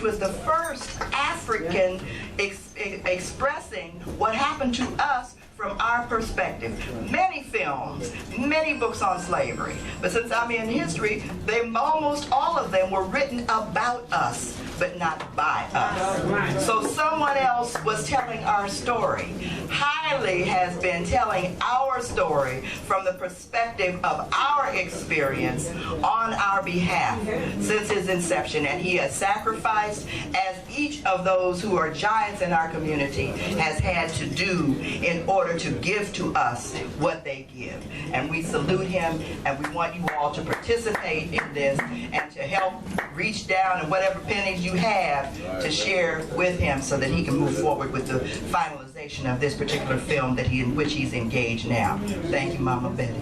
which was the first African expressing what happened to us from our perspective. Many films, many books on slavery, but since I'm in history, almost all of them were written about us, but not by us. So someone else was telling our story. Haile has been telling our story from the perspective of our experience on our behalf since his inception, and he has sacrificed as each of those who are giants in our community has had to do in order to give to us what they give. And we salute him, and we want you all to participate in this and to help reach down and whatever pennies you have to share with him so that he can move forward with the finalization of this particular film that in which he's engaged now. Thank you, Mama Betty.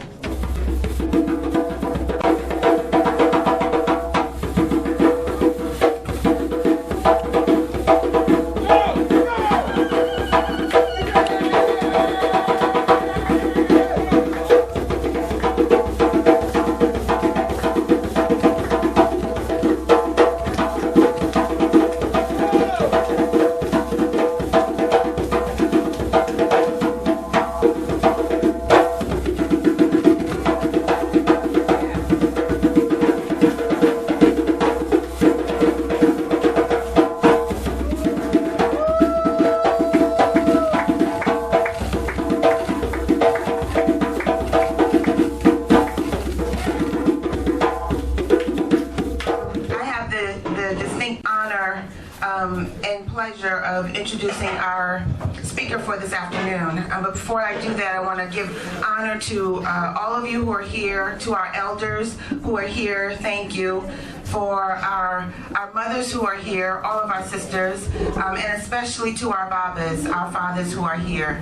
And pleasure of introducing our speaker for this afternoon. But before I do that, I want to give honor to all of you who are here, to our elders who are here. Thank you. For our mothers who are here, all of our sisters, and especially to our babas, our fathers who are here.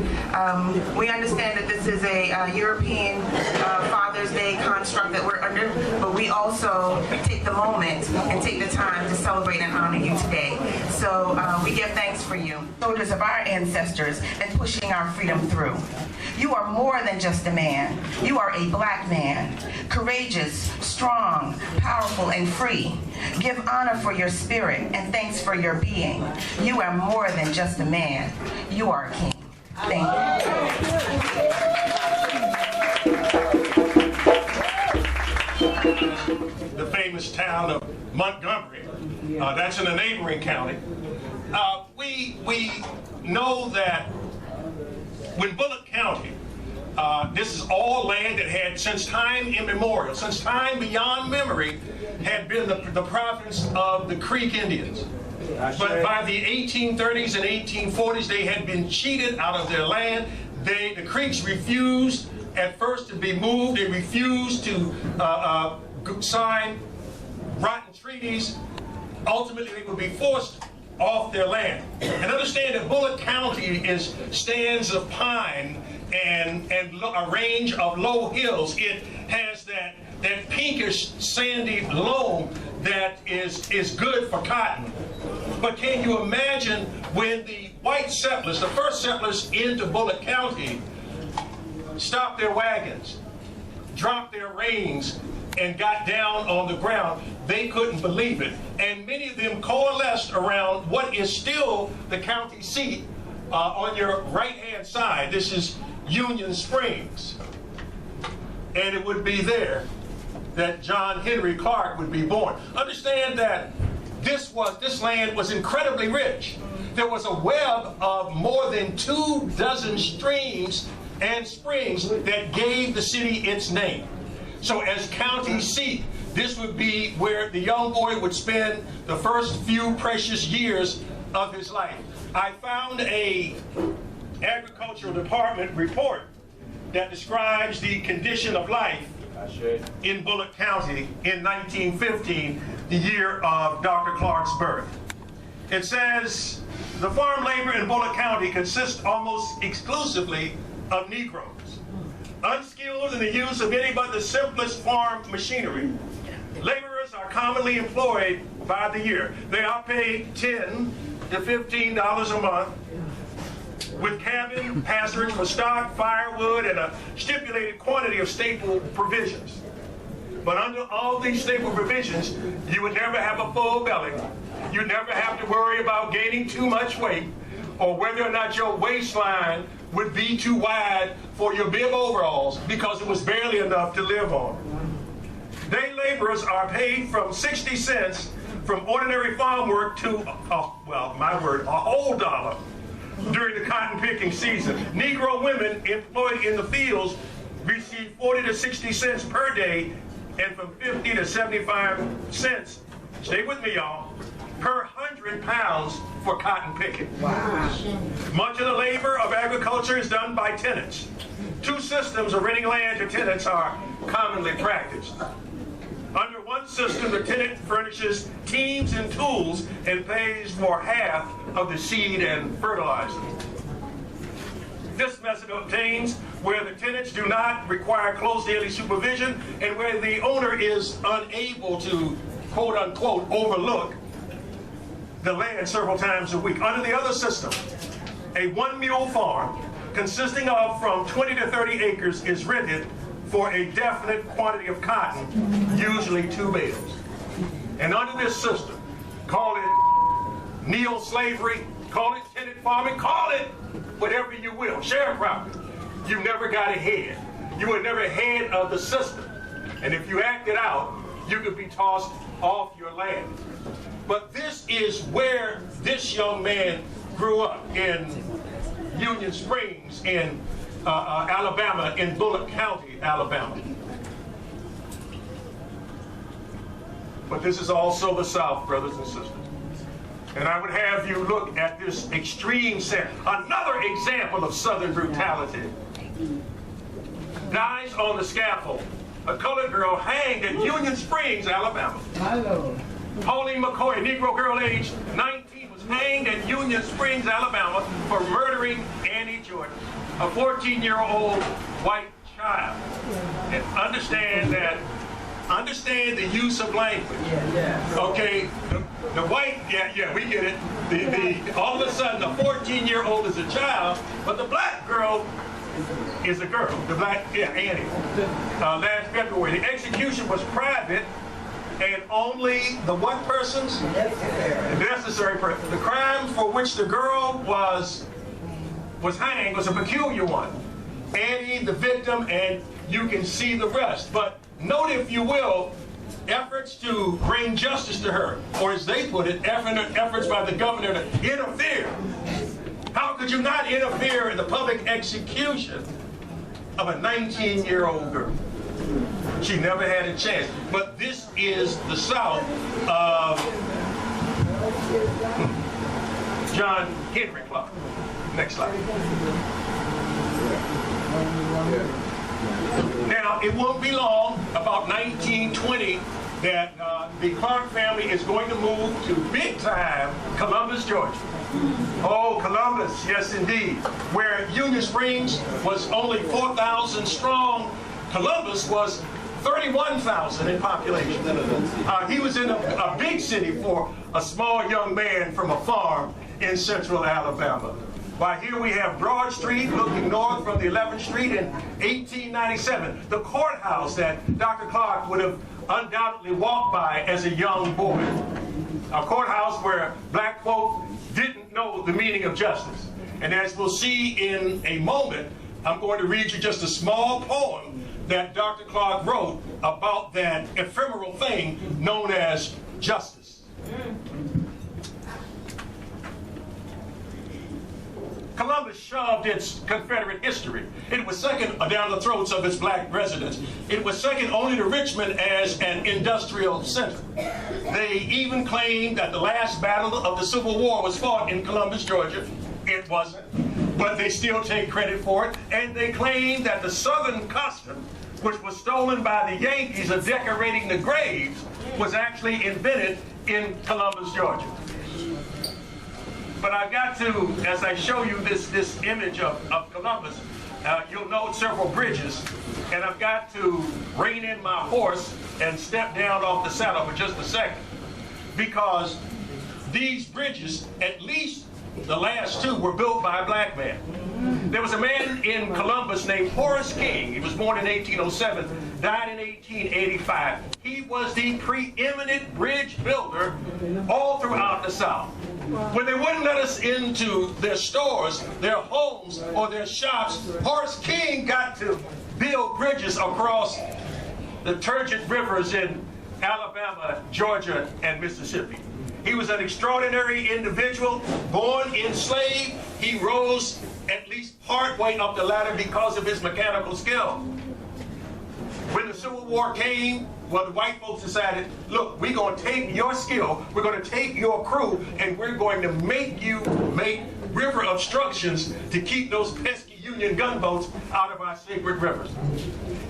We understand that this is a European Father's Day construct that we're under, but we also take the moment and take the time to celebrate and honor you today. So we give thanks for you, shoulders of our ancestors, and pushing our freedom through. You are more than just a man. You are a black man, courageous, strong, powerful, and free. Give honor for your spirit and thanks for your being. You are more than just a man. You are a king. Thank you. The famous town of Montgomery, that's in a neighboring county. We know that when Bullock County, this is all land that had, since time immemorial, since time beyond memory, had been the province of the Creek Indians. But by the 1830s and 1840s, they had been cheated out of their land. The Creeks refused at first to be moved. They refused to sign rotten treaties. Ultimately, they would be forced off their land. And understand that Bullock County is stands of pine and a range of low hills. It has that pinkish sandy loam that is good for cotton. But can you imagine when the white settlers, the first settlers into Bullock County, stopped their wagons, dropped their reins, and got down on the ground? They couldn't believe it. And many of them coalesced around what is still the county seat on your right-hand side. This is Union Springs. And it would be there that John Henrik Clarke would be born. Understand that this land was incredibly rich. There was a web of more than 24 streams and springs that gave the city its name. So as county seat, this would be where the young boy would spend the first few precious years of his life. I found a agricultural department report that describes the condition of life in Bullock County in 1915, the year of Dr. Clarke's birth. It says, the farm labor in Bullock County consists almost exclusively of Negroes, unskilled in the use of any but the simplest farm machinery. Laborers are commonly employed by the year. They are paid $10 to $15 a month, with cabin, pasturage for stock, firewood, and a stipulated quantity of staple provisions. But under all these staple provisions, you would never have a full belly. You never have to worry about gaining too much weight or whether or not your waistline would be too wide for your bib overalls because it was barely enough to live on. Day laborers are paid from 60 cents from ordinary farm work to, well, my word, a whole dollar during the cotton picking season. Negro women employed in the fields receive 40 to 60 cents per day and from 50 to 75 cents, stay with me y'all, per 100 pounds for cotton picking. Wow. Much of the labor of agriculture is done by tenants. Two systems of renting land to tenants are commonly practiced. Under one system, the tenant furnishes teams and tools and pays for half of the seed and fertilizer. This method obtains where the tenants do not require close daily supervision and where the owner is unable to, quote unquote, overlook the land several times a week. Under the other system, a one-mule farm consisting of from 20 to 30 acres is rented for a definite quantity of cotton, usually 2 bales. And under this system, call it neo-slavery, call it tenant farming, call it whatever you will, sharecropping. You never got ahead. You were never ahead of the system. And if you acted out, you could be tossed off your land. But this is where this young man grew up, in Union Springs, in Alabama, in Bullock County, Alabama. But this is also the South, brothers and sisters. And I would have you look at this extreme set, another example of Southern brutality. Dies on the scaffold. A colored girl hanged in Union Springs, Alabama. Pauline McCoy, a Negro girl aged 19, was hanged in Union Springs, Alabama for murdering Annie Jordan, a 14-year-old white child. And understand the use of language. Okay, the white, we get it. All of a sudden, the 14-year-old is a child, but the black girl is a girl. The black, Annie. Last February, the execution was private, and only the what persons? Necessary persons. The crime for which the girl was hanged was a peculiar one. Annie, the victim, and you can see the rest. But note, if you will, efforts to bring justice to her, or as they put it, efforts by the governor to interfere. How could you not interfere in the public execution of a 19-year-old girl? She never had a chance. But this is the South of John Henrik Clarke. Next slide. Now, it won't be long, about 1920, that the Clarke family is going to move to big-time Columbus, Georgia. Oh, Columbus, yes indeed. Where Union Springs was only 4,000 strong, Columbus was 31,000 in population. He was in a big city for a small young man from a farm in central Alabama. Why, here we have Broad Street looking north from the 11th Street in 1897, the courthouse that Dr. Clarke would have undoubtedly walked by as a young boy. A courthouse where black folk didn't know the meaning of justice. And as we'll see in a moment, I'm going to read you just a small poem that Dr. Clarke wrote about that ephemeral thing known as justice. Columbus shoved its Confederate history. It was second down the throats of its black residents. It was second only to Richmond as an industrial center. They even claimed that the last battle of the Civil War was fought in Columbus, Georgia. It wasn't, but they still take credit for it. And they claim that the Southern custom, which was stolen by the Yankees of decorating the graves, was actually invented in Columbus, Georgia. But I've got to, as I show you this image of Columbus, you'll note several bridges, and I've got to rein in my horse and step down off the saddle for just a second, because these bridges, at least the last two, were built by a black man. There was a man in Columbus named Horace King. He was born in 1807, died in 1885. He was the preeminent bridge builder all throughout the South. When they wouldn't let us into their stores, their homes, or their shops, Horace King got to build bridges across the turgid rivers in Alabama, Georgia, and Mississippi. He was an extraordinary individual, born enslaved. He rose at least part way up the ladder because of his mechanical skill. When the Civil War came, well, the white folks decided, look, we're going to take your skill, we're going to take your crew, and we're going to make you make river obstructions to keep those pesky Union gunboats out of our sacred rivers.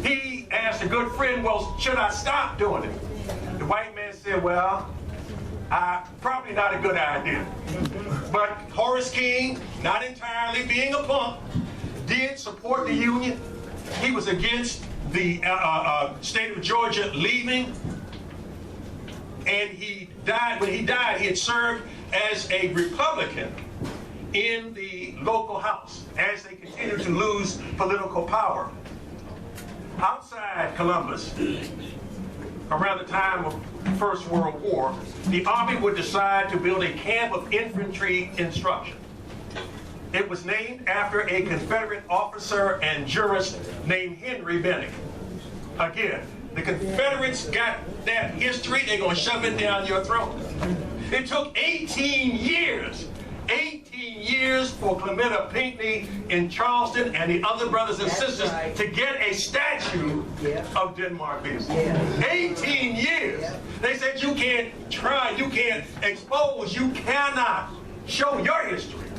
He asked a good friend, well, should I stop doing it? The white man said, well, probably not a good idea. But Horace King, not entirely being a punk, did support the Union. He was against the state of Georgia leaving, and he died. When he died, he had served as a Republican in the local house as they continued to lose political power. Outside Columbus, around the time of the First World War, the Army would decide to build a camp of infantry instruction. It was named after a Confederate officer and jurist named Henry Benning. Again, the Confederates got that history, they're going to shove it down your throat. It took 18 years for Clementa Pinckney in Charleston and the other brothers and sisters to get a statue of Denmark Beers. 18 years. They said you can't try, you can't expose, you cannot show your history,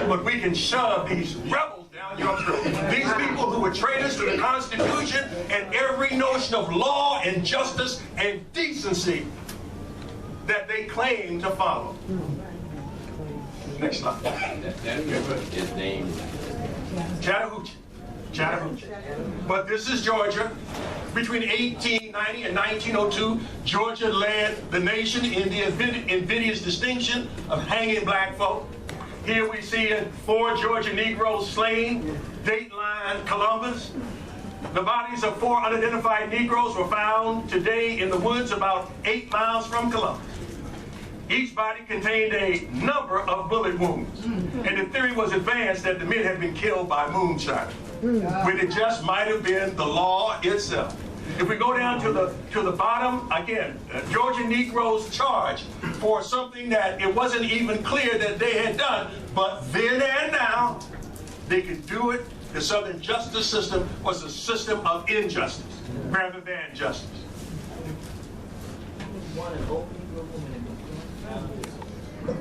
but we can shove these rebels down your throat. These people who were traitors to the Constitution and every notion of law and justice and decency that they claim to follow. Next slide. That river is named Chattahoochee. Chattahoochee. But this is Georgia. Between 1890 and 1902, Georgia led the nation in the invidious distinction of hanging black folk. Here we see 4 Georgia Negroes slain, Dateline Columbus. The bodies of 4 unidentified Negroes were found today in the woods about 8 miles from Columbus. Each body contained a number of bullet wounds, and the theory was advanced that the men had been killed by moonshine, when it just might have been the law itself. If we go down to the bottom, again, Georgia Negroes charged for something that it wasn't even clear that they had done, but then and now, they could do it. The Southern justice system was a system of injustice rather than justice.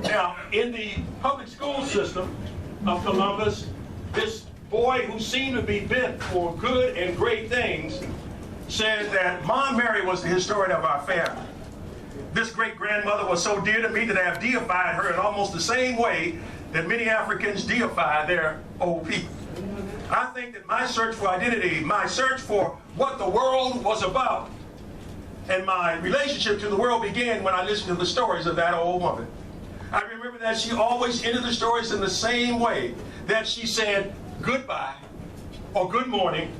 Now, in the public school system of Columbus, this boy who seemed to be bent for good and great things said that Mom Mary was the historian of our family. This great-grandmother was so dear to me that I have deified her in almost the same way that many Africans deify their old people. I think that my search for identity, my search for what the world was about, and my relationship to the world began when I listened to the stories of that old woman. I remember that she always ended the stories in the same way, that she said goodbye or good morning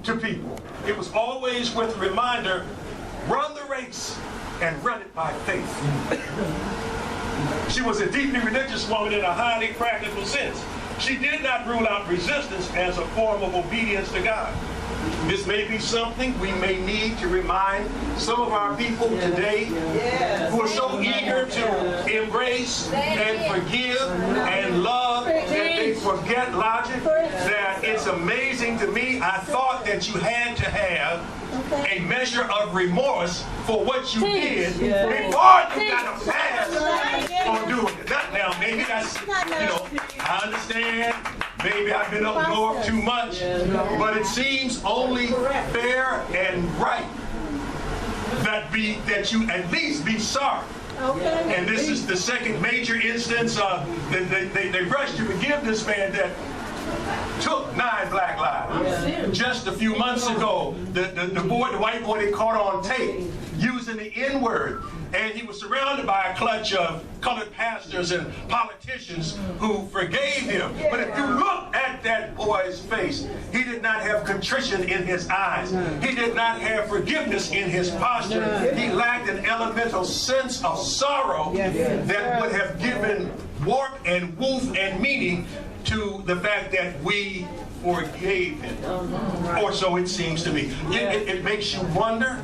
to people. It was always with a reminder, run the race and run it by faith. She was a deeply religious woman in a highly practical sense. She did not rule out resistance as a form of obedience to God. This may be something we may need to remind some of our people today who are so eager to embrace and forgive and love that they forget logic, that it's amazing to me. I thought that you had to have a measure of remorse for what you did before you got a pass on doing it. Now, maybe that's, I understand. Maybe I've been up north too much, but it seems only fair and right that you at least be sorry. Okay. And this is the second major instance. They rushed to forgive this man that took 9 black lives. Just a few months ago, the white boy, they caught on tape using the N-word. And he was surrounded by a clutch of colored pastors and politicians who forgave him. But if you look at that boy's face, he did not have contrition in his eyes. He did not have forgiveness in his posture. He lacked an elemental sense of sorrow that would have given warmth and woof and meaning to the fact that we forgave him. Or so it seems to me. It makes you wonder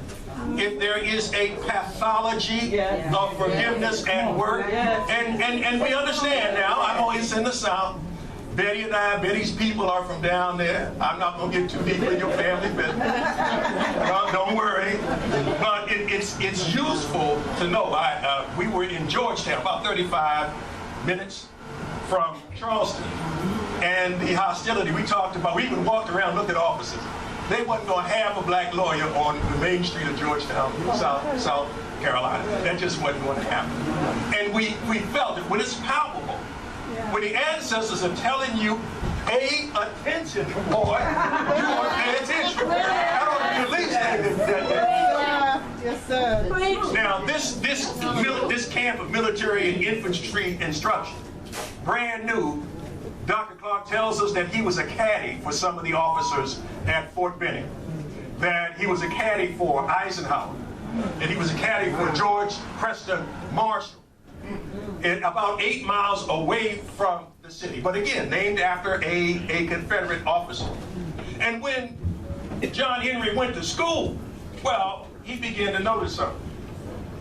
if there is a pathology of forgiveness at work. And we understand now, I'm always in the South. Betty and I, Betty's people are from down there. I'm not going to get too deep in your family business. Don't worry. But it's useful to know. We were in Georgetown, about 35 minutes from Charleston. And the hostility we talked about, we even walked around, looked at offices. They wasn't going to have a black lawyer on the main street of Georgetown, South Carolina. That just wasn't going to happen. And we felt it when it's palpable. When the ancestors are telling you, pay attention, boy, you want to pay attention. I don't at least think that. Yes, sir. Now, this camp of military and infantry instruction, brand new. Dr. Clarke tells us that he was a caddy for some of the officers at Fort Benning, that he was a caddy for Eisenhower, that he was a caddy for George Preston Marshall, and about 8 miles away from the city, but again, named after a Confederate officer. And when John Henry went to school, well, he began to notice something.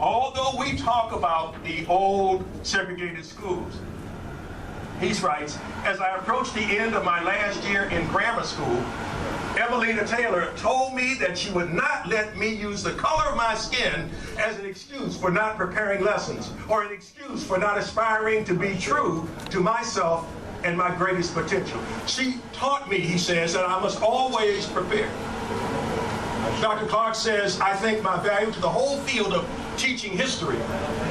Although we talk about the old segregated schools, he writes, as I approached the end of my last year in grammar school, Evelina Taylor told me that she would not let me use the color of my skin as an excuse for not preparing lessons or an excuse for not aspiring to be true to myself and my greatest potential. She taught me, he says, that I must always prepare. Dr. Clarke says, I think my value to the whole field of teaching history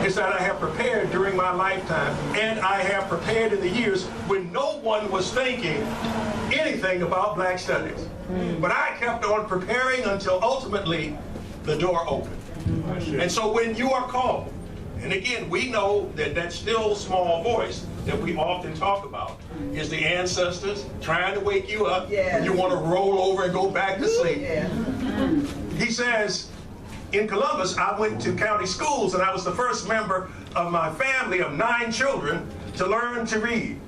is that I have prepared during my lifetime, and I have prepared in the years when no one was thinking anything about black studies. But I kept on preparing until ultimately the door opened. And so when you are called, and again, we know that that still small voice that we often talk about is the ancestors trying to wake you up. Yes. You want to roll over and go back to sleep. Yeah. He says, in Columbus, I went to county schools, and I was the first member of my family of 9 children to learn to read.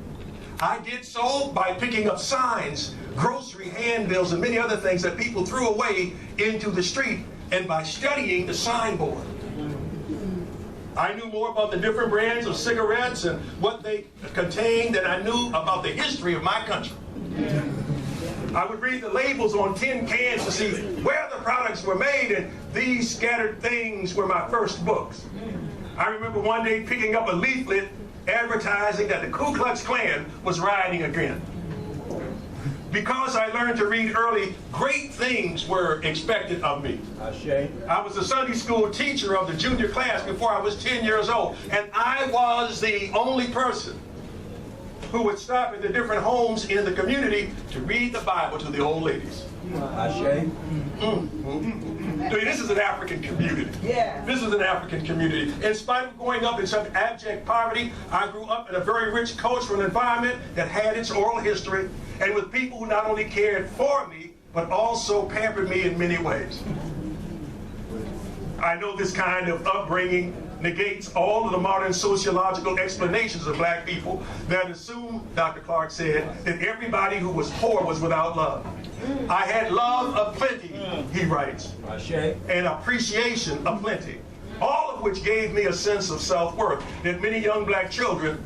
I did so by picking up signs, grocery handbills, and many other things that people threw away into the street, and by studying the signboard. I knew more about the different brands of cigarettes and what they contained than I knew about the history of my country. I would read the labels on tin cans to see where the products were made, and these scattered things were my first books. I remember one day picking up a leaflet advertising that the Ku Klux Klan was riding again. Because I learned to read early, great things were expected of me. I was a Sunday school teacher of the junior class before I was 10 years old, and I was the only person who would stop at the different homes in the community to read the Bible to the old ladies. This is an African community. Yeah. This is an African community. In spite of growing up in such abject poverty, I grew up in a very rich cultural environment that had its oral history, and with people who not only cared for me, but also pampered me in many ways. I know this kind of upbringing negates all of the modern sociological explanations of black people that assume, Dr. Clarke said, that everybody who was poor was without love. I had love of plenty, he writes, and appreciation of plenty, all of which gave me a sense of self-worth that many young black children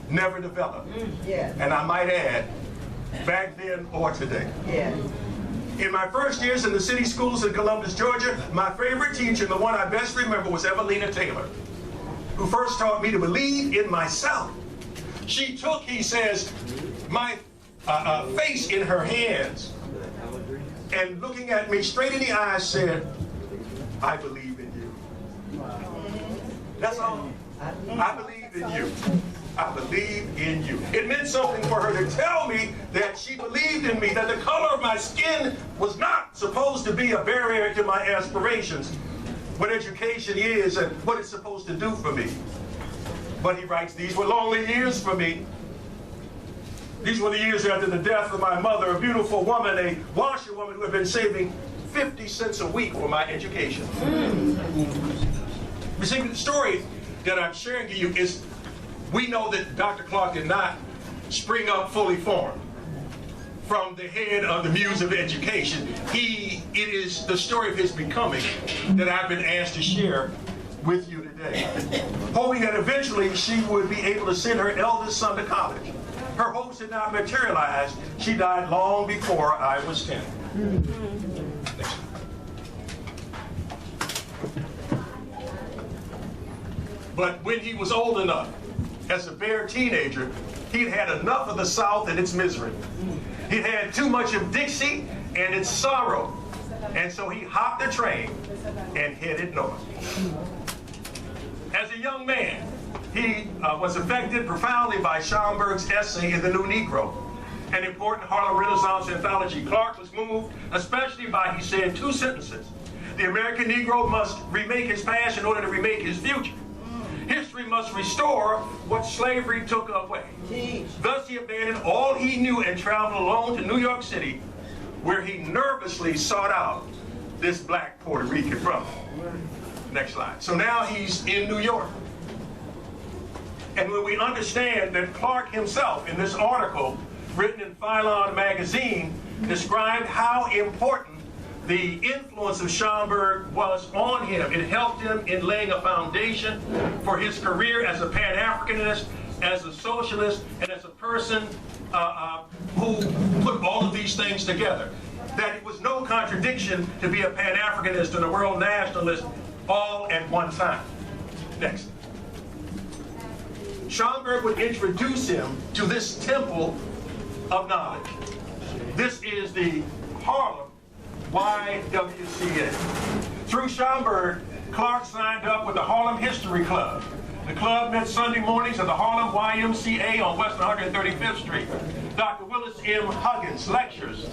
never developed. And I might add, back then or today. In my first years in the city schools in Columbus, Georgia, my favorite teacher, and the one I best remember, was Evelina Taylor, who first taught me to believe in myself. She took, he says, my face in her hands, and looking at me straight in the eyes said, I believe in you. That's all. I believe in you. I believe in you. It meant something for her to tell me that she believed in me, that the color of my skin was not supposed to be a barrier to my aspirations, what education is and what it's supposed to do for me. But he writes, these were lonely years for me. These were the years after the death of my mother, a beautiful woman, a washerwoman who had been saving 50 cents a week for my education. You see, the story that I'm sharing to you is, we know that Dr. Clarke did not spring up fully formed from the head of the Muse of Education. It is the story of his becoming that I've been asked to share with you today. Hoping that eventually she would be able to send her eldest son to college. Her hopes did not materialize. She died long before I was 10. But when he was old enough, as a bare teenager, he'd had enough of the South and its misery. He'd had too much of Dixie and its sorrow. And so he hopped the train and headed north. As a young man, he was affected profoundly by Schomburg's essay in The New Negro, an important Harlem Renaissance anthology. Clarke was moved especially by, he said, 2 sentences. The American Negro must remake his past in order to remake his future. History must restore what slavery took away. Thus he abandoned all he knew and traveled alone to New York City, where he nervously sought out this black Puerto Rican brother. Next slide. So now he's in New York. And when we understand that Clarke himself, in this article written in Phylon magazine, described how important the influence of Schomburg was on him. It helped him in laying a foundation for his career as a Pan-Africanist, as a socialist, and as a person who put all of these things together. That it was no contradiction to be a Pan-Africanist and a world nationalist all at one time. Next. Schomburg would introduce him to this temple of knowledge. This is the Harlem YWCA. Through Schomburg, Clarke signed up with the Harlem History Club. The club met Sunday mornings at the Harlem YMCA on West 135th Street. Dr. Willis M. Huggins lectures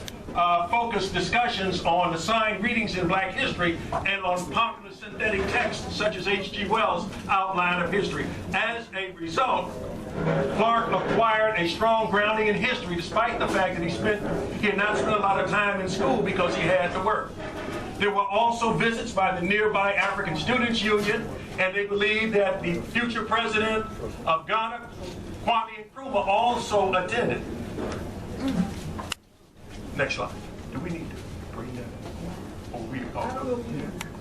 focused discussions on assigned readings in Black history and on popular synthetic texts such as H.G. Wells' Outline of History. As a result, Clarke acquired a strong grounding in history, despite the fact that he had not spent a lot of time in school because he had to work. There were also visits by the nearby African Students Union, and they believed that the future president of Ghana, Kwame Nkrumah, also attended. Next slide. Do we need to bring that? Or we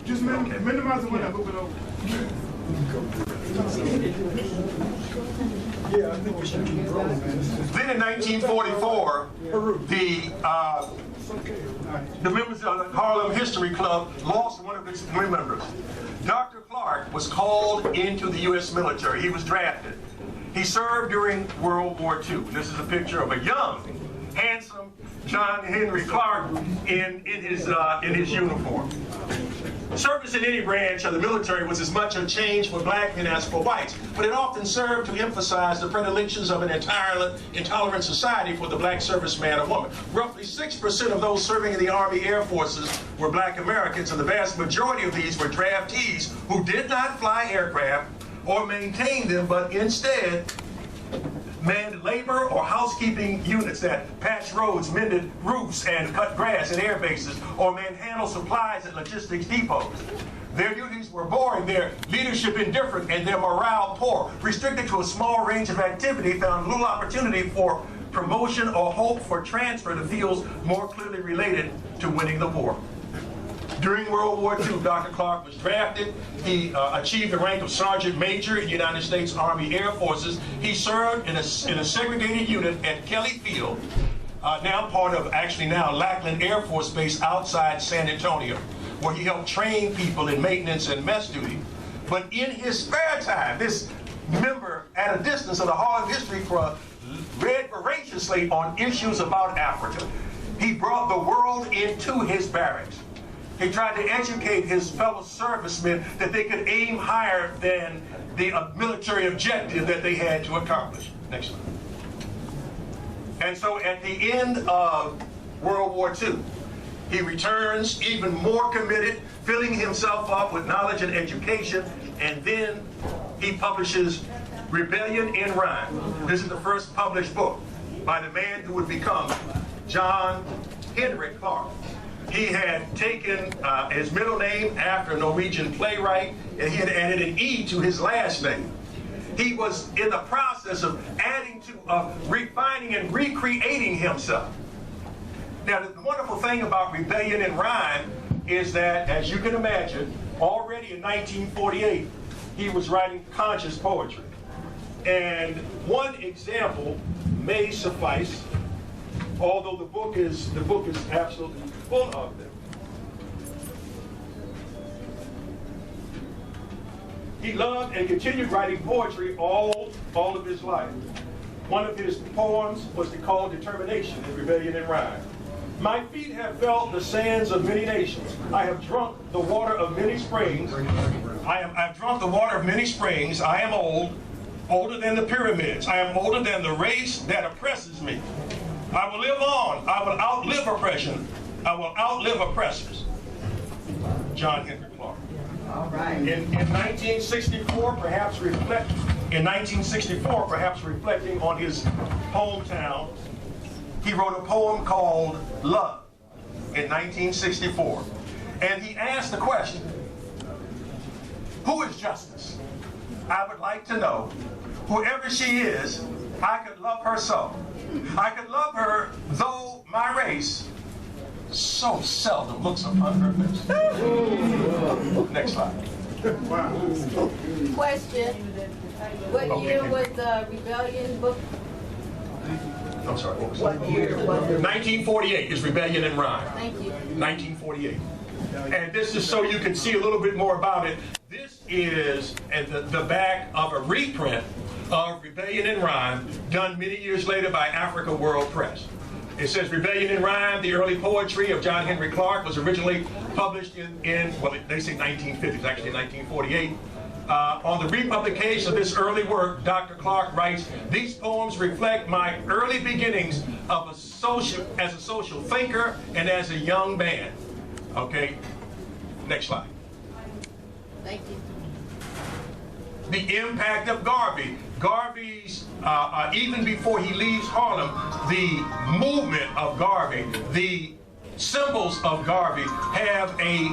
just minimize it when I move it over. Yeah, I think we should keep rolling, man. Then in 1944, the members of the Harlem History Club lost one of its members. Dr. Clarke was called into the U.S. military. He was drafted. He served during World War II. This is a picture of a young, handsome John Henrik Clarke in his uniform. Service in any branch of the military was as much a change for black men as for whites, but it often served to emphasize the predilections of an intolerant society for the black serviceman or woman. Roughly 6% of those serving in the Army Air Forces were black Americans, and the vast majority of these were draftees who did not fly aircraft or maintain them, but instead manned labor or housekeeping units that patched roads, mended roofs, and cut grass at air bases, or manhandled supplies at logistics depots. Their duties were boring, their leadership indifferent, and their morale poor. Restricted to a small range of activity, found little opportunity for promotion or hope for transfer to fields more clearly related to winning the war. During World War II, Dr. Clarke was drafted. He achieved the rank of Sergeant Major in the United States Army Air Forces. He served in a segregated unit at Kelly Field, now part of, Lackland Air Force Base outside San Antonio, where he helped train people in maintenance and mess duty. But in his spare time, this member at a distance of the Harlem History Club read voraciously on issues about Africa. He brought the world into his barracks. He tried to educate his fellow servicemen that they could aim higher than the military objective that they had to accomplish. Next slide. And so at the end of World War II, he returns even more committed, filling himself up with knowledge and education, and then he publishes Rebellion in Rhyme. This is the first published book by the man who would become John Henrik Clarke. He had taken his middle name after a Norwegian playwright, and he had added an E to his last name. He was in the process of adding to, refining and recreating himself. Now, the wonderful thing about Rebellion in Rhyme is that, as you can imagine, already in 1948, he was writing conscious poetry. And one example may suffice, although the book is absolutely full of them. He loved and continued writing poetry all of his life. One of his poems was called Determination in Rebellion in Rhyme. My feet have felt the sands of many nations. I have drunk the water of many springs. I've drunk the water of many springs. I am old, older than the pyramids. I am older than the race that oppresses me. I will live on. I will outlive oppression. I will outlive oppressors. John Henrik Clarke. All right. In 1964, perhaps reflecting on his hometown, he wrote a poem called Love in 1964. And he asked the question, who is justice? I would like to know, whoever she is, I could love her so. I could love her though my race so seldom looks upon her face. Next slide. Question. What year was the Rebellion book? I'm sorry, what was What that? year was it? 1948 is Rebellion in Rhyme. Thank you. 1948. And this is so you can see a little bit more about it. This is at the back of a reprint of Rebellion in Rhyme, done many years later by Africa World Press. It says Rebellion in Rhyme, the early poetry of John Henrik Clarke, was originally published in well, they say 1950s, actually 1948. On the republication of this early work, Dr. Clarke writes, these poems reflect my early beginnings of as a social thinker and as a young man. Okay, next slide. Thank you. The impact of Garvey. Garvey's, even before he leaves Harlem, the movement of Garvey, the symbols of Garvey have a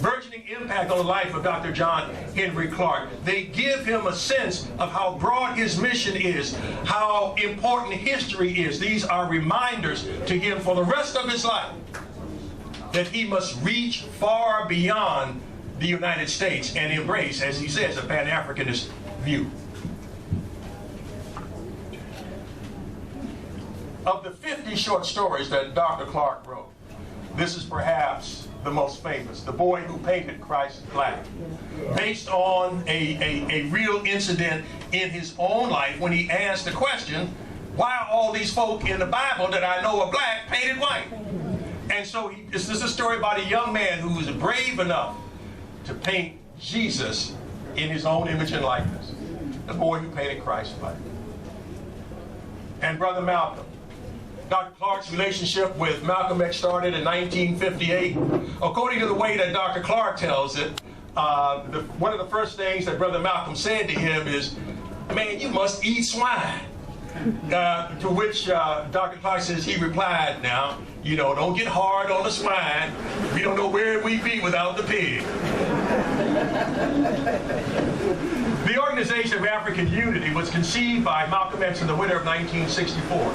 burgeoning impact on the life of Dr. John Henrik Clarke. They give him a sense of how broad his mission is, how important history is. These are reminders to him for the rest of his life that he must reach far beyond the United States and embrace, as he says, a Pan-Africanist view. Of the 50 short stories that Dr. Clarke wrote, this is perhaps the most famous, The Boy Who Painted Christ Black, based on a real incident in his own life when he asked the question, why are all these folk in the Bible that I know are black painted white? And so this is a story about a young man who was brave enough to paint Jesus in his own image and likeness. The Boy Who Painted Christ Black. And Brother Malcolm. Dr. Clarke's relationship with Malcolm X started in 1958. According to the way that Dr. Clarke tells it, one of the first things that Brother Malcolm said to him is, man, you must eat swine. To which Dr. Clarke says, he replied, now, you know, don't get hard on the swine. We don't know where we'd be without the pig. The Organization of African Unity was conceived by Malcolm X in the winter of 1964.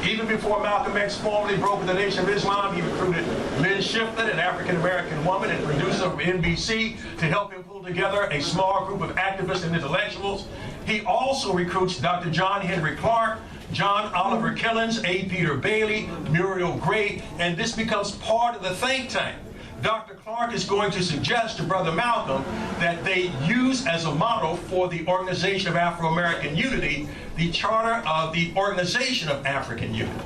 Even before Malcolm X formally broke with the Nation of Islam, he recruited Lynn Shiflin, an African-American woman and producer of NBC, to help him pull together a small group of activists and intellectuals. He also recruits Dr. John Henrik Clarke, John Oliver Killens, A. Peter Bailey, Muriel Gray, and this becomes part of the think tank. Dr. Clarke is going to suggest to Brother Malcolm that they use as a model for the Organization of Afro-American Unity the Charter of the Organization of African Unity.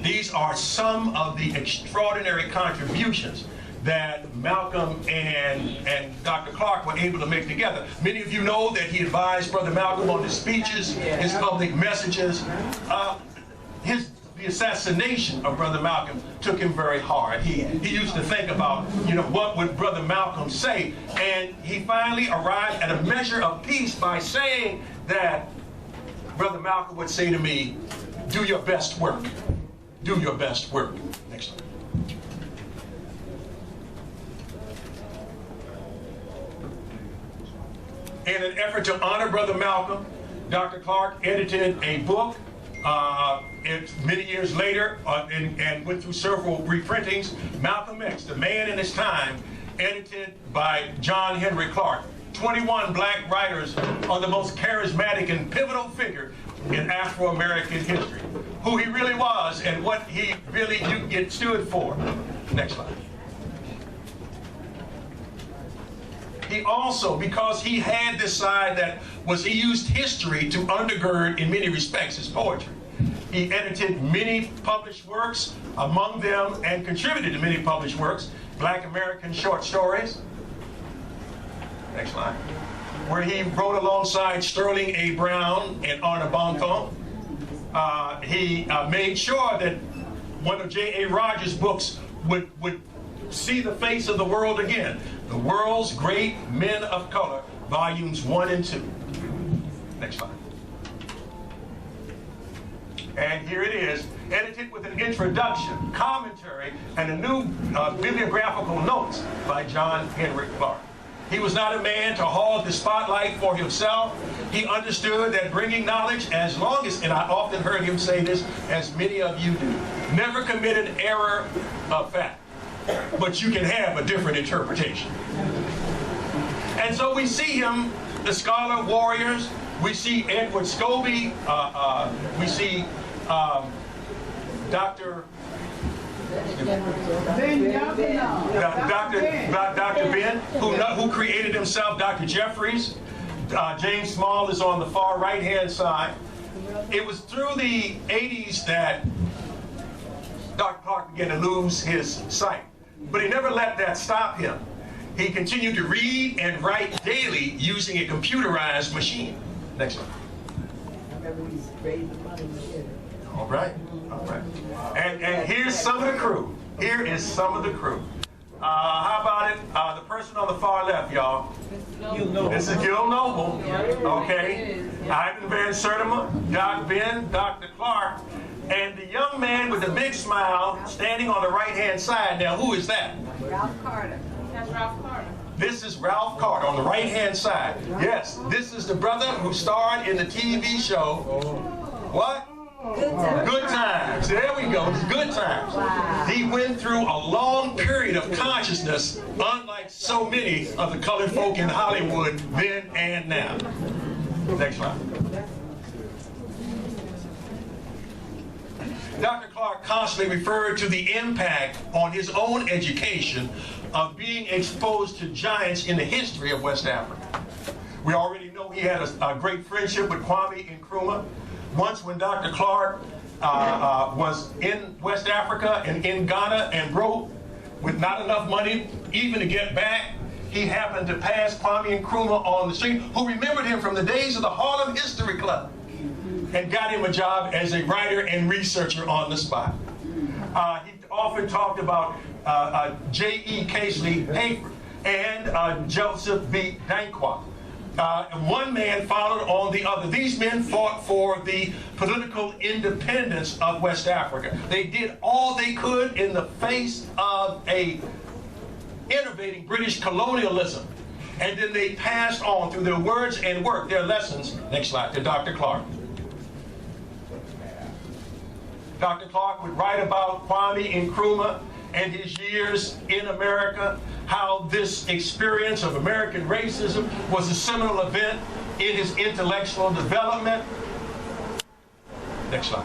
These are some of the extraordinary contributions that Malcolm and Dr. Clarke were able to make together. Many of you know that he advised Brother Malcolm on his speeches, his public messages. The assassination of Brother Malcolm took him very hard. He used to think about, what would Brother Malcolm say? And he finally arrived at a measure of peace by saying that Brother Malcolm would say to me, do your best work. Do your best work. Next slide. In an effort to honor Brother Malcolm, Dr. Clarke edited a book many years later and went through several reprintings. Malcolm X, The Man in His Time, edited by John Henrik Clarke. 21 black writers on the most charismatic and pivotal figure in Afro-American history, who he really was and what he really stood for. Next slide. He also, because he had this side he used history to undergird, in many respects, his poetry. He edited many published works, among them, and contributed to many published works, Black American short stories. Next slide. Where he wrote alongside Sterling A. Brown and Arna Bonko. He made sure that one of J.A. Rogers' books would see the face of the world again. The World's Great Men of Color, volumes 1 and 2. Next slide. And here it is, edited with an introduction, commentary, and a new bibliographical notes by John Henrik Clarke. He was not a man to hog the spotlight for himself. He understood that bringing knowledge, as long as, and I often heard him say this, as many of you do, never commit an error of fact, but you can have a different interpretation. And so we see him, the scholar warriors, we see Edward Scobie, we see Dr. Ben, who created himself, Dr. Jeffries. James Small is on the far right-hand side. It was through the 80s that Dr. Clarke began to lose his sight. But he never let that stop him. He continued to read and write daily using a computerized machine. Next one. All right, all right. And here's some of the crew. Here is some of the crew. How about it? The person on the far left, y'all. This is Gil Noble. Okay. Ivan Van Sertima, Doc Ben, Dr. Clarke, and the young man with the big smile standing on the right-hand side. Now, who is that? Ralph Carter. That's Ralph Carter. This is Ralph Carter on the right-hand side. Yes, this is the brother who starred in the TV show. What? Good Times. Good Times. There we go. Good Times. Wow. He went through a long period of consciousness, unlike so many of the colored folk in Hollywood then and now. Next slide. Dr. Clarke constantly referred to the impact on his own education of being exposed to giants in the history of West Africa. We already know he had a great friendship with Kwame Nkrumah. Once when Dr. Clarke was in West Africa and in Ghana and broke with not enough money even to get back, he happened to pass Kwame Nkrumah on the street, who remembered him from the days of the Harlem History Club, and got him a job as a writer and researcher on the spot. He often talked about J.E. Casely Hayford and Joseph B. Danquah. One man followed on the other. These men fought for the political independence of West Africa. They did all they could in the face of a innovating British colonialism. And then they passed on through their words and work, their lessons, next slide, to Dr. Clarke. Dr. Clarke would write about Kwame Nkrumah and his years in America, how this experience of American racism was a seminal event in his intellectual development. Next slide.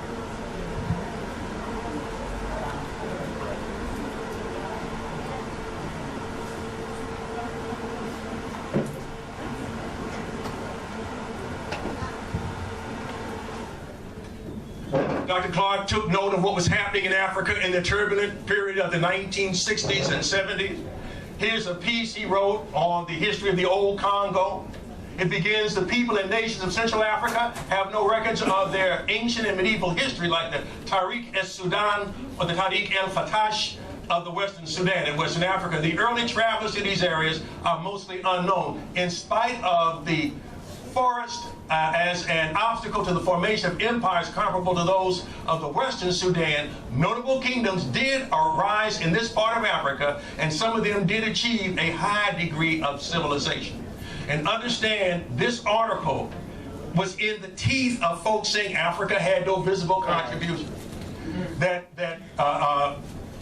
Dr. Clarke took note of what was happening in Africa in the turbulent period of the 1960s and 70s. Here's a piece he wrote on the history of the old Congo. It begins, the people and nations of Central Africa have no records of their ancient and medieval history like the Tariq es-Sudan or the Tariq el-Fatash of the Western Sudan and Western Africa. The early travelers to these areas are mostly unknown. In spite of the forest as an obstacle to the formation of empires comparable to those of the Western Sudan, notable kingdoms did arise in this part of Africa, and some of them did achieve a high degree of civilization. And understand, this article was in the teeth of folks saying Africa had no visible contribution. That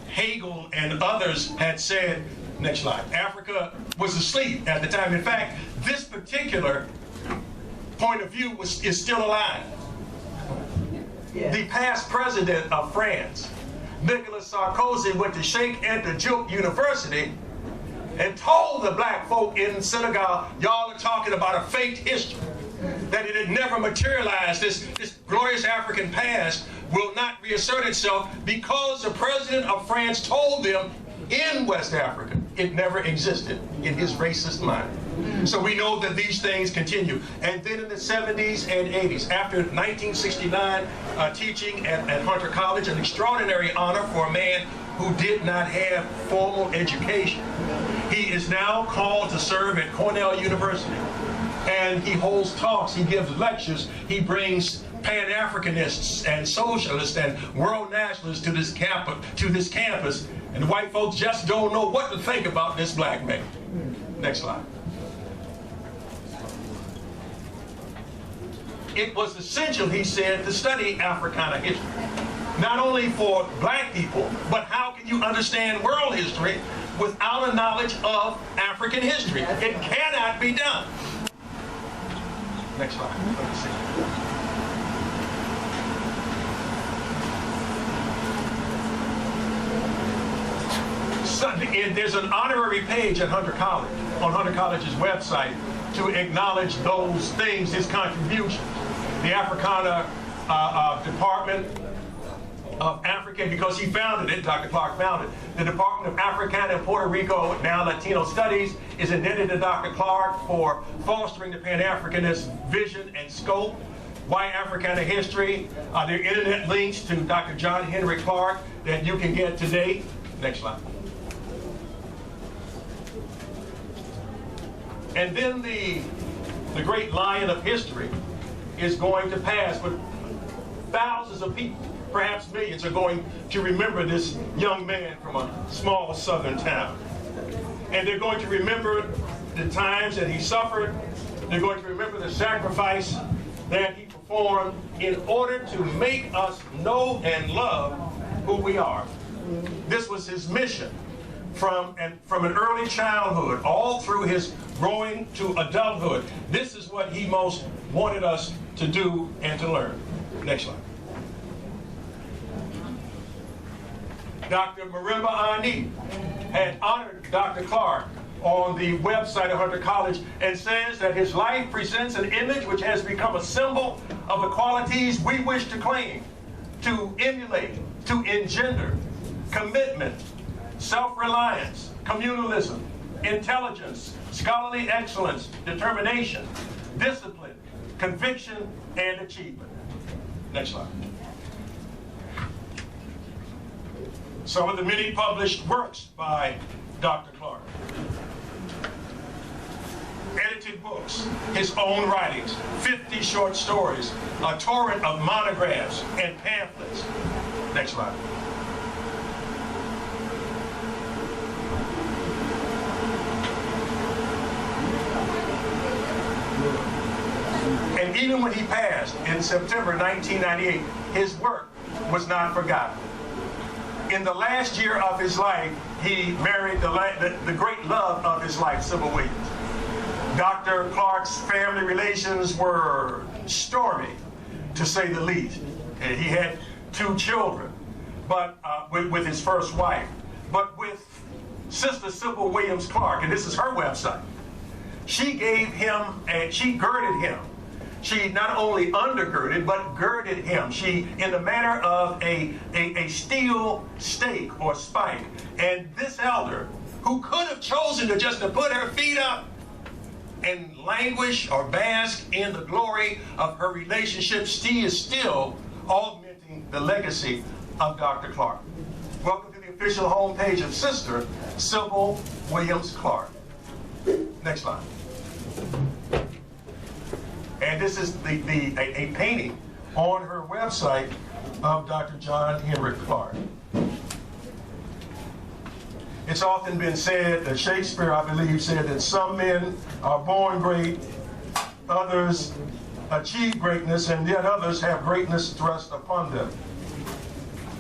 Hegel and others had said, next slide, Africa was asleep at the time. In fact, this particular point of view is still alive. Yeah. The past president of France, Nicolas Sarkozy, went to Sheikh Anta Diop University and told the black folk in Senegal, y'all are talking about a faked history, that it had never materialized. This glorious African past will not reassert itself because the president of France told them in West Africa it never existed in his racist mind. So we know that these things continue. And then in the 70s and 80s, after 1969, teaching at Hunter College, an extraordinary honor for a man who did not have formal education. He is now called to serve at Cornell University. And he holds talks, he gives lectures, he brings Pan-Africanists and socialists and world nationalists to this campus, and the white folks just don't know what to think about this black man. Next slide. It was essential, he said, to study Africana history. Not only for black people, but how can you understand world history without a knowledge of African history? It cannot be done. Next slide. Let me see. So, there's an honorary page at Hunter College, on Hunter College's website, to acknowledge those things, his contributions. The Africana Department of Africa, because he founded it, Dr. Clarke founded it. The Department of Africana and Puerto Rico, now Latino Studies, is indebted to Dr. Clarke for fostering the Pan-Africanist vision and scope. Why Africana History? There are internet links to Dr. John Henrik Clarke that you can get today. Next slide. And then the great lion of history is going to pass, but thousands of people, perhaps millions, are going to remember this young man from a small southern town. And they're going to remember the times that he suffered. They're going to remember the sacrifice that he performed in order to make us know and love who we are. This was his mission from an early childhood all through his growing to adulthood. This is what he most wanted us to do and to learn. Next slide. Dr. Marimba Ani had honored Dr. Clarke on the website of Hunter College and says that his life presents an image which has become a symbol of the qualities we wish to claim, to emulate, to engender: commitment, self-reliance, communalism, intelligence, scholarly excellence, determination, discipline, conviction, and achievement. Next slide. Some of the many published works by Dr. Clarke. Edited books, his own writings, 50 short stories, a torrent of monographs and pamphlets. Next slide. And even when he passed in September 1998, his work was not forgotten. In the last year of his life, he married the great love of his life, Sybil Williams. Dr. Clarke's family relations were stormy, to say the least. And he had 2 children, but with his first wife. But with Sister Sybil Williams Clarke, and this is her website, she gave him, and she girded him She not only undergirded, but girded him. She, in the manner of a steel stake or spike. And this elder, who could have chosen to just to put her feet up and languish or bask in the glory of her relationship, she is still augmenting the legacy of Dr. Clarke. Welcome to the official homepage of Sister Sybil Williams Clarke. Next slide. And this is a painting on her website of Dr. John Henrik Clarke. It's often been said that Shakespeare, I believe, said that some men are born great, others achieve greatness, and yet others have greatness thrust upon them.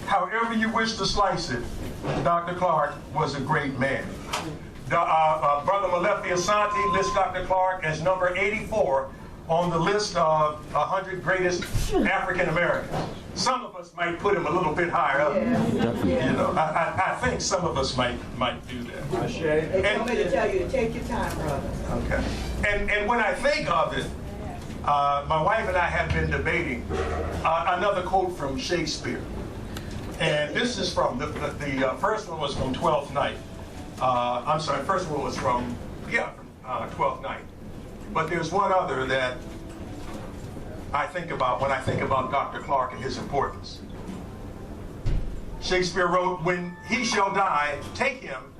However you wish to slice it, Dr. Clarke was a great man. Brother Malefi Asante lists Dr. Clarke as number 84 on the list of 100 greatest African Americans. Some of us might put him a little bit higher up. You know, I think some of us might do that. They told me to tell you to take your time, brother. Okay. And when I think of it, my wife and I have been debating another quote from Shakespeare. And this is from, the first one was from Twelfth Night. I'm sorry, first one was from Twelfth Night. But there's one other that I think about when I think about Dr. Clarke and his importance. Shakespeare wrote, "When he shall die, take him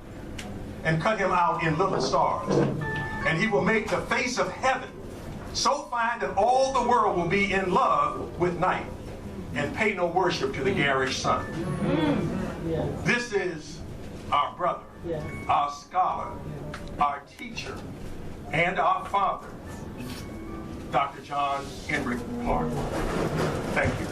and cut him out in little stars, and he will make the face of heaven so fine that all the world will be in love with night and pay no worship to the garish sun." This is our brother, our scholar, our teacher, and our father, Dr. John Henrik Clarke. Thank you.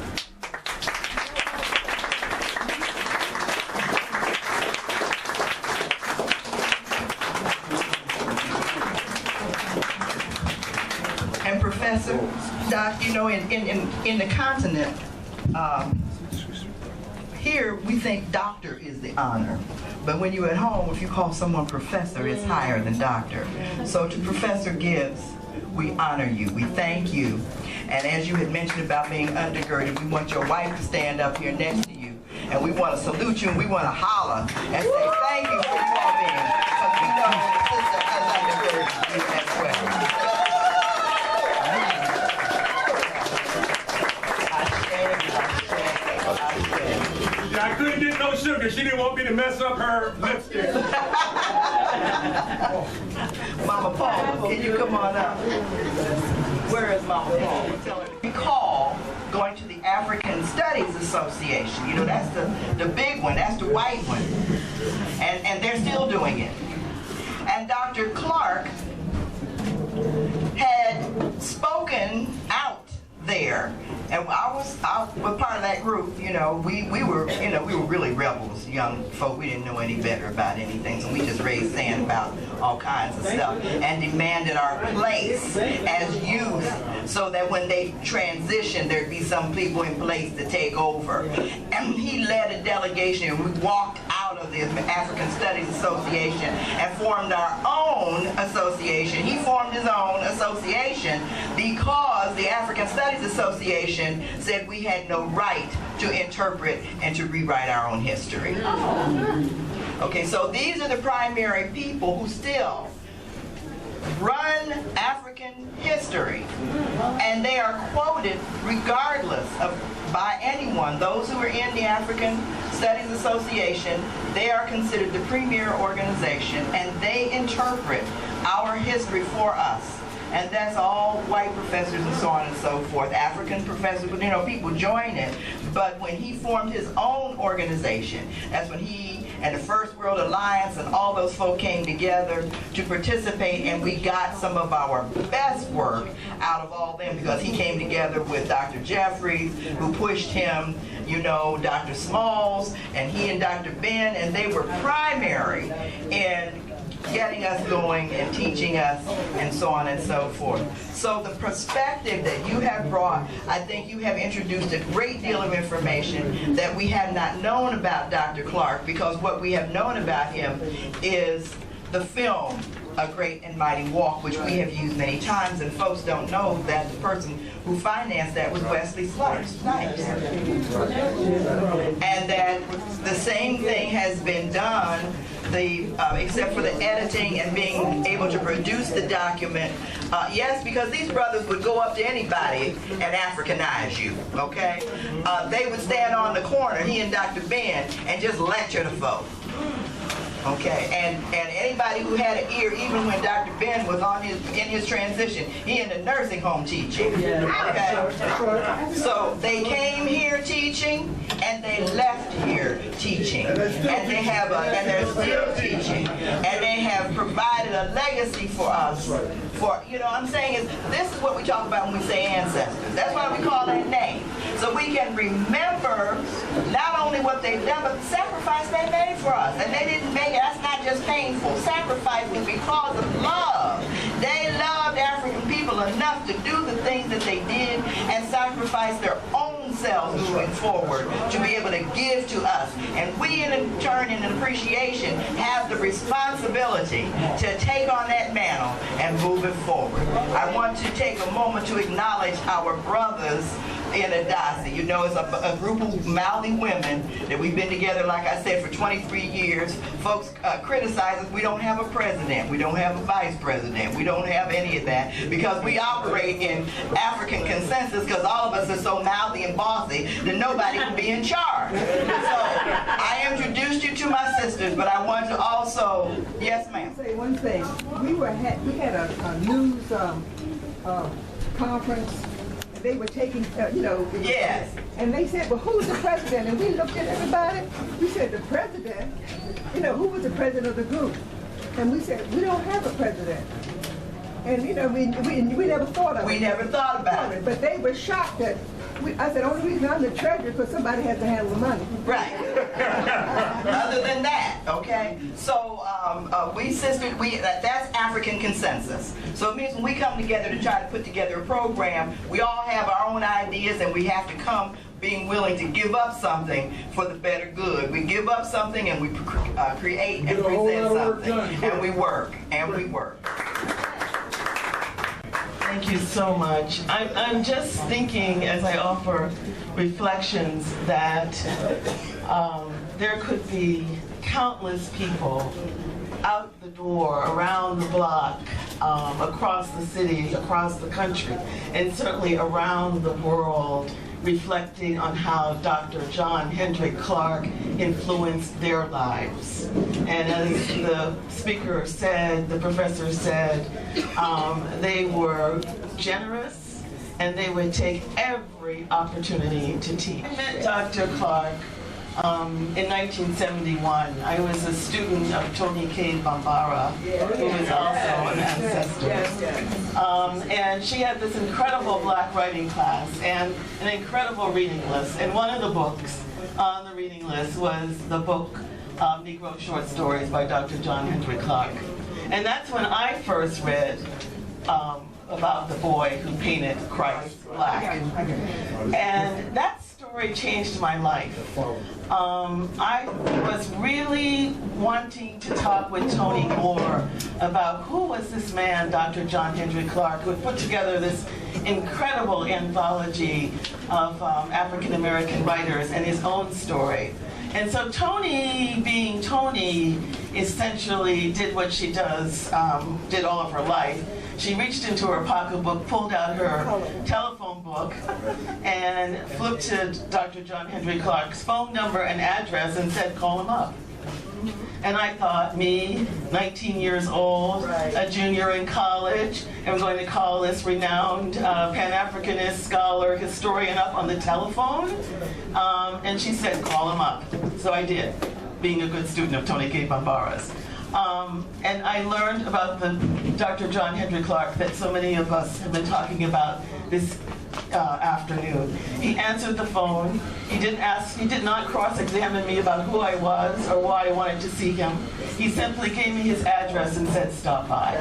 And Professor, Doc, you know, in the continent, here we think doctor is the honor. But when you're at home, if you call someone professor, it's higher than doctor. So to Professor Gibbs, we honor you, we thank you. And as you had mentioned about being undergirded, we want your wife to stand up here next to you. And we want to salute you and we want to holler and say thank you for you all being. Because we know the sister has undergirded you as well. I couldn't get no sugar. She didn't want me to mess up her lipstick. Mama Paul, can you come on up? Where is Mama Paul? Tell her. Recall going to the African Studies Association. You know, that's the big one. That's the white one. And they're still doing it. And Dr. Clarke had spoken out there. And I was part of that group. You know, we were really rebels, young folk. We didn't know any better about anything, so we just raised sand about all kinds of stuff and demanded our place as youth, so that when they transitioned, there'd be some people in place to take over. And he led a delegation, and we walked out of the African Studies Association and formed our own association. He formed his own association because the African Studies Association said we had no right to interpret and to rewrite our own history. Okay, so these are the primary people who still run African history, and they are quoted regardless of by anyone. Those who are in the African Studies Association, they are considered the premier organization, and they interpret our history for us. And that's all white professors and so on and so forth. African professors, you know, people join it. But when he formed his own organization, that's when he and the First World Alliance and all those folk came together to participate, and we got some of our best work out of all them, because he came together with Dr. Jeffries, who pushed him, you know, Dr. Smalls, and he and Dr. Ben, and they were primary in getting us going and teaching us and so on and so forth. So the perspective that you have brought, I think you have introduced a great deal of information that we have not known about Dr. Clarke, because what we have known about him is the film, A Great and Mighty Walk, which we have used many times, and folks don't know that the person who financed that was Wesley Snipes. And that the same thing has been done, except for the editing and being able to produce the document. Yes, because these brothers would go up to anybody and Africanize you, okay? They would stand on the corner, he and Dr. Ben, and just lecture the folk. Okay, and anybody who had an ear, even when Dr. Ben was in his transition, he in the nursing home teaching. Okay, so they came here teaching, and they left here teaching, and they're still teaching, and they have provided a legacy for us. For what I'm saying is, this is what we talk about when we say ancestors. That's why we call that name, so we can remember not only what they've done, but the sacrifice they made for us, and they didn't make. That's not just painful. Sacrifice was because of love. They loved African people enough to do the things that they did and sacrifice their own selves moving forward to be able to give to us. And we, in turn, in appreciation, have the responsibility to take on that mantle and move it forward. I want to take a moment to acknowledge our brothers in ADACI. It's a group of mouthy women that we've been together, like I said, for 23 years. Folks criticize us. We don't have a president. We don't have a vice president. We don't have any of that because we operate in African consensus because all of us are so mouthy and bossy that nobody can be in charge. So I introduced you to my sisters, but I want to also, yes ma'am. Say one thing. We had a news conference. They were taking, yes. And they said, well, who's the president? And we looked at everybody. We said, the president? Who was the president of the group? And we said, we don't have a president. And, we never thought of it. We never thought about it. But they were shocked that, I said, only reason I'm the treasurer because somebody has to handle the money. Right. Other than that, okay? So that's African consensus. So it means when we come together to try to put together a program, we all have our own ideas and we have to come being willing to give up something for the better good. We give up something and we create and present something. And we work. And we work. Thank you so much. I'm just thinking as I offer reflections that there could be countless people out the door, around the block, across the city, across the country, and certainly around the world, reflecting on how Dr. John Henrik Clarke influenced their lives. And as the speaker said, the professor said, they were generous and they would take every opportunity to teach. I met Dr. Clarke in 1971. I was a student of Toni Cade Bambara, who was also an ancestor. And she had this incredible black writing class and an incredible reading list. And one of the books on the reading list was the book Negro Short Stories by Dr. John Henrik Clarke. And that's when I first read about the boy who painted Christ black. And that story changed my life. I was really wanting to talk with Toni more about who was this man, Dr. John Henrik Clarke, who had put together this incredible anthology of African American writers and his own story. And so Toni, being Toni, essentially did what she does, did all of her life. She reached into her pocketbook, pulled out her telephone book, and flipped to Dr. John Henrik Clarke's phone number and address and said, call him up. And I thought, me, 19 years old, a junior in college, am going to call this renowned Pan-Africanist scholar, historian up on the telephone? And she said, call him up. So I did, being a good student of Toni Cade Bambara's. And I learned about the Dr. John Henrik Clarke that so many of us have been talking about this afternoon. He answered the phone. He did not cross-examine me about who I was or why I wanted to see him. He simply gave me his address and said, stop by.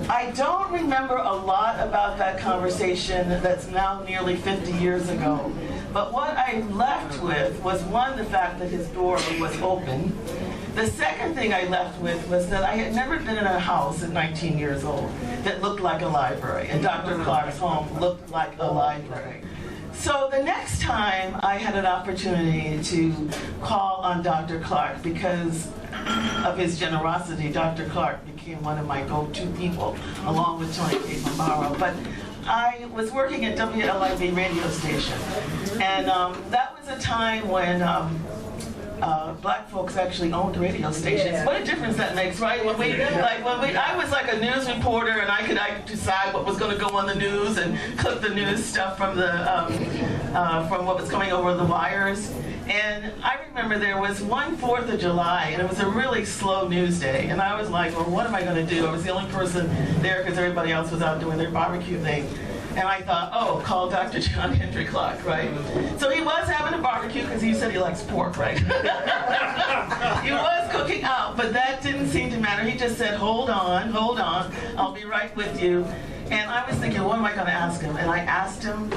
I don't remember a lot about that conversation that's now nearly 50 years ago. But what I left with was, one, the fact that his door was open, The second thing I left with was that I had never been in a house at 19 years old that looked like a library, and Dr. Clarke's home looked like a library. So the next time I had an opportunity to call on Dr. Clarke, because of his generosity, Dr. Clarke became one of my go-to people, along with Tony K. But I was working at WLIV radio station, and that was a time when black folks actually owned radio stations. Yeah. What a difference that makes, right? I was like a news reporter, and I could decide what was going to go on the news and clip the news stuff from from what was coming over the wires. And I remember there was one 4th of July, and it was a really slow news day. And I was like, well, what am I going to do? I was the only person there because everybody else was out doing their barbecue thing. And I thought, oh, call Dr. John Henrik Clarke, right? So he was having a barbecue because he said he likes pork, right? He was cooking out, but that didn't seem to matter. He just said, hold on, I'll be right with you. And I was thinking, what am I going to ask him? And I asked him,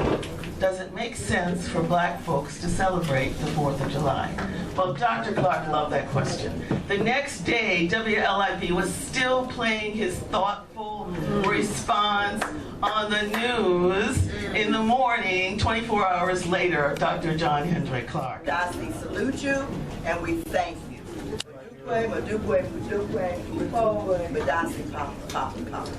does it make sense for black folks to celebrate the 4th of July? Well, Dr. Clarke loved that question. The next day, WLIV was still playing his thoughtful response on the news in the morning. 24 hours later, Dr. John Henrik Clarke. ADACI salute you, and we thank you. Madukwe, Madukwe, Madukwe, ADACI, Papa, Papa, Papa.